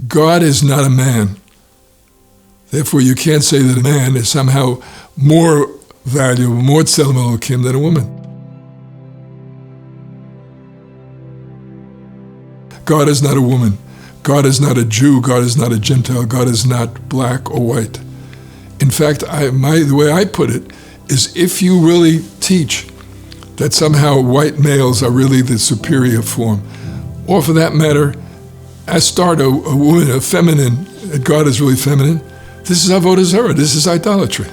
God is not a man. Therefore, you can't say that a man is somehow more valuable, more tzelem Elokim than a woman. God is not a woman. God is not a Jew. God is not a Gentile. God is not black or white. In fact, the way I put it is, if you really teach that somehow white males are really the superior form, or for that matter, Astarte, a woman, a feminine, God is really feminine, this is avodah zarah, this is idolatry.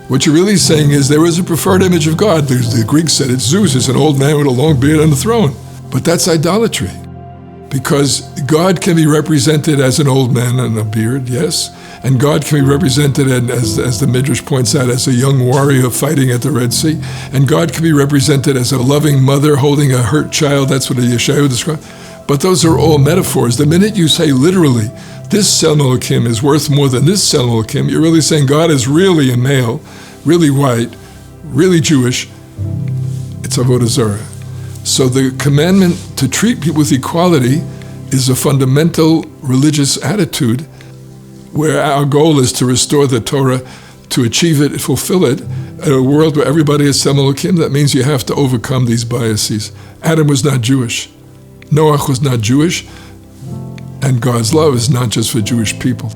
What you're really saying is there is a preferred image of God. The Greeks said it's Zeus, it's an old man with a long beard on the throne. But that's idolatry. Because God can be represented as an old man and a beard, yes, and God can be represented, as the Midrash points out, as a young warrior fighting at the Red Sea, and God can be represented as a loving mother holding a hurt child. That's what Yeshayahu described. But those are all metaphors. The minute you say literally, this tzelem Elokim is worth more than this tzelem Elokim, you're really saying God is really a male, really white, really Jewish. It's avodah zarah. So the commandment to treat people with equality is a fundamental religious attitude where our goal is to restore the Torah, to achieve it, fulfill it, in a world where everybody is tzelem Elokim. That means you have to overcome these biases. Adam was not Jewish. Noach was not Jewish. And God's love is not just for Jewish people.